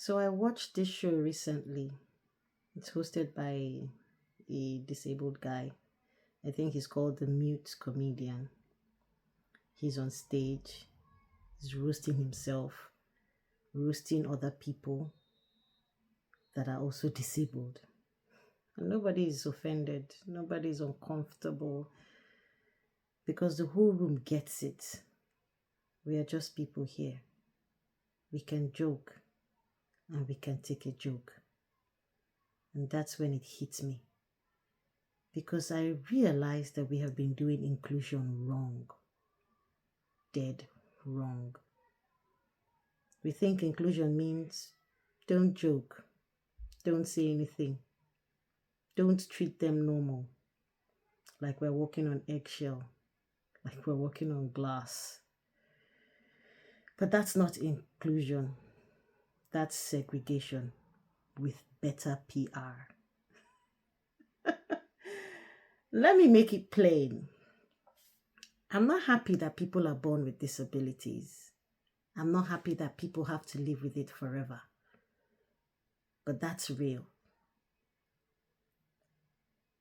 So I watched this show recently. It's hosted by a disabled guy. I think he's called the Mute Comedian. He's on stage, he's roasting himself, roasting other people that are also disabled. And nobody is offended, nobody is uncomfortable because the whole room gets it. We are just people here. We can joke and we can take a joke. And that's when it hits me. Because I realized that we have been doing inclusion wrong. Dead wrong. We think inclusion means don't joke, don't say anything, don't treat them normal, like we're walking on eggshell, like we're walking on glass. But that's not inclusion, that's segregation with better PR. Let me make it plain. I'm not happy that people are born with disabilities. I'm not happy that people have to live with it forever. But that's real.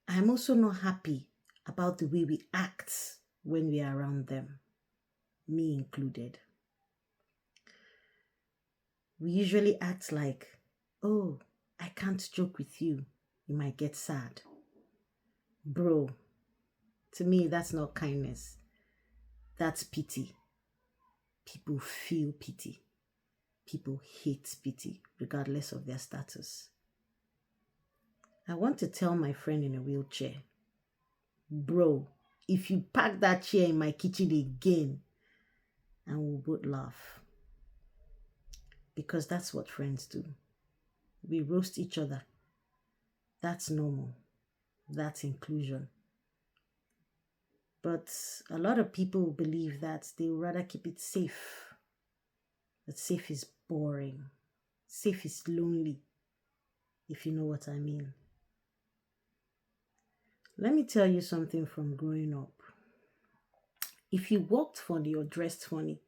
I'm also not happy about the way we act when we are around them, me included. We usually act like, oh, I can't joke with you. You might get sad. Bro, to me, that's not kindness. That's pity. People feel pity. People hate pity, regardless of their status. I want to tell my friend in a wheelchair, bro, if you pack that chair in my kitchen again, and we'll both laugh. Because that's what friends do. We roast each other. That's normal. That's inclusion. But a lot of people believe that they would rather keep it safe. That safe is boring. Safe is lonely, if you know what I mean. Let me tell you something from growing up. If you walked funny or dressed funny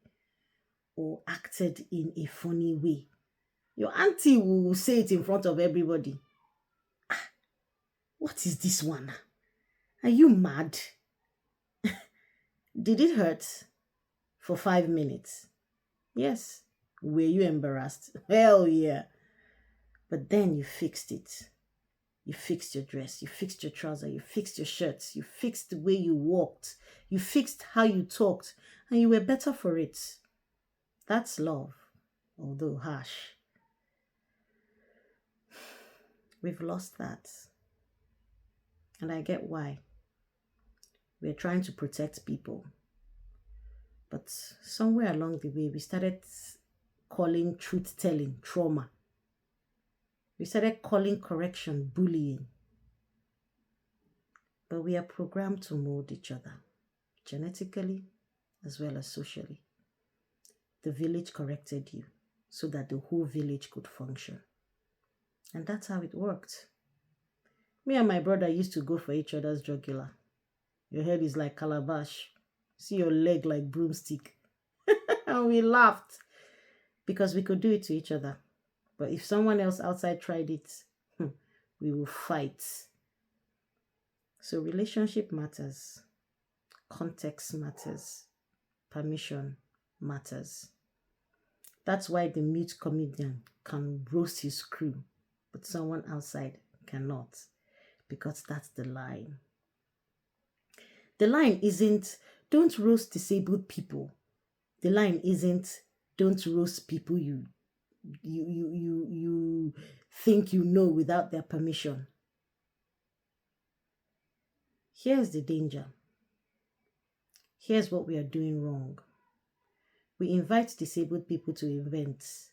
or acted in a funny way, your auntie will say it in front of everybody. Ah, what is this one? Are you mad? Did it hurt for 5 minutes? Yes. Were you embarrassed? Hell yeah. But then you fixed it. You fixed your dress, you fixed your trouser, you fixed your shirts, you fixed the way you walked, you fixed how you talked, and you were better for it. That's love, although harsh. We've lost that. And I get why. We're trying to protect people. But somewhere along the way, we started calling truth-telling trauma. We started calling correction bullying. But we are programmed to mold each other, genetically as well as socially. The village corrected you so that the whole village could function. And that's how it worked. Me and my brother used to go for each other's jugular. Your head is like calabash. See your leg like broomstick. And we laughed because we could do it to each other. But if someone else outside tried it, we will fight. So relationship matters. Context matters. Permission matters. That's why the mute comedian can roast his crew, but someone outside cannot, because that's the line. The line isn't, don't roast disabled people. The line isn't, don't roast people you think you know without their permission. Here's the danger. Here's what we are doing wrong. We invite disabled people to events.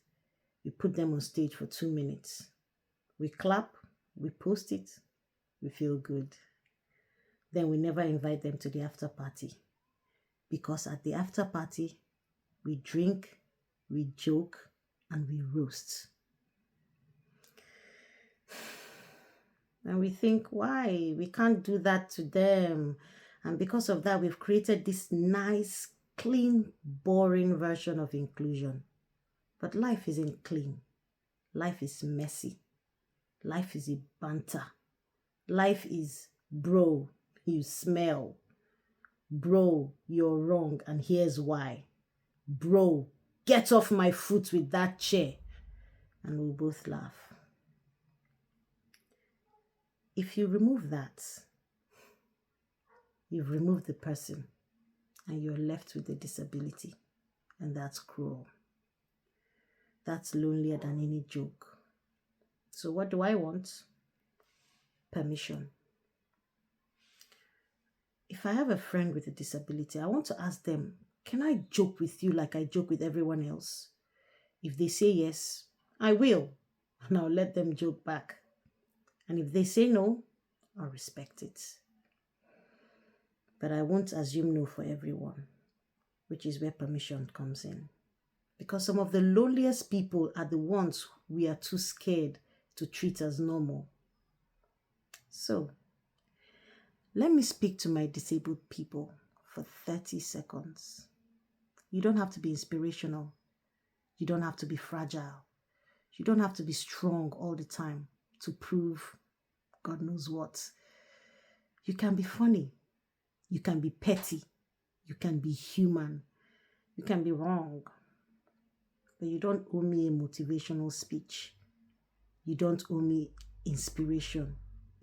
We put them on stage for 2 minutes. We clap, we post it, we feel good. Then we never invite them to the after party. Because at the after party, we drink, we joke, and we roast. And we think, why? We can't do that to them. And because of that, we've created this nice, clean, boring version of inclusion. But life isn't clean. Life is messy. Life is a banter. Life is, bro, you smell. Bro, you're wrong, and here's why. Bro, get off my foot with that chair. And we'll both laugh. If you remove that, you've removed the person and you're left with the disability. And that's cruel. That's lonelier than any joke. So what do I want? Permission. If I have a friend with a disability, I want to ask them, can I joke with you like I joke with everyone else? If they say yes, I will. And I'll let them joke back. And if they say no, I'll respect it. But I won't assume no for everyone, which is where permission comes in. Because some of the loneliest people are the ones we are too scared to treat as normal. So, let me speak to my disabled people for 30 seconds. You don't have to be inspirational. You don't have to be fragile. You don't have to be strong all the time to prove God knows what. You can be funny. You can be petty. You can be human. You can be wrong. But you don't owe me a motivational speech. You don't owe me inspiration.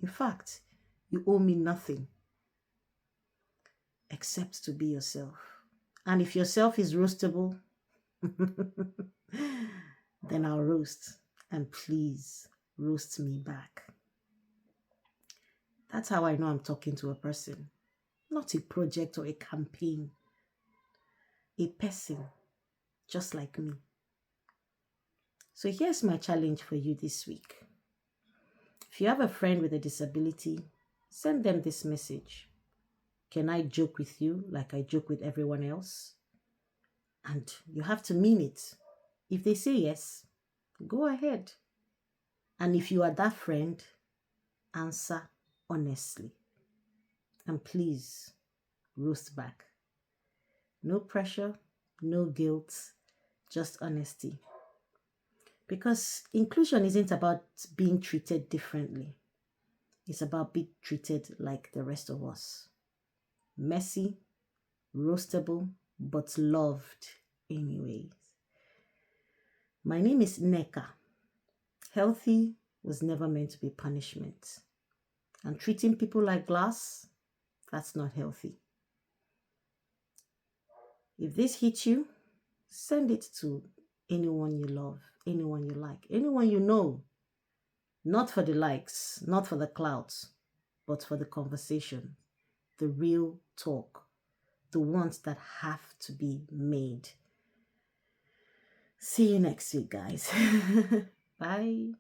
In fact, you owe me nothing except to be yourself. And if yourself is roastable, then I'll roast. And please roast me back. That's how I know I'm talking to a person, not a project or a campaign. A person just like me. So here's my challenge for you this week. If you have a friend with a disability, send them this message. Can I joke with you like I joke with everyone else? And you have to mean it. If they say yes, go ahead. And if you are that friend, answer honestly. And please, roast back. No pressure, no guilt, just honesty. Because inclusion isn't about being treated differently. It's about being treated like the rest of us. Messy, roastable, but loved anyways. My name is Neka. Healthy was never meant to be punishment. And treating people like glass, that's not healthy. If this hits you, send it to anyone you love, anyone you like, anyone you know. Not for the likes, not for the clouds, but for the conversation, the real talk, the ones that have to be made. See you next week, guys. Bye.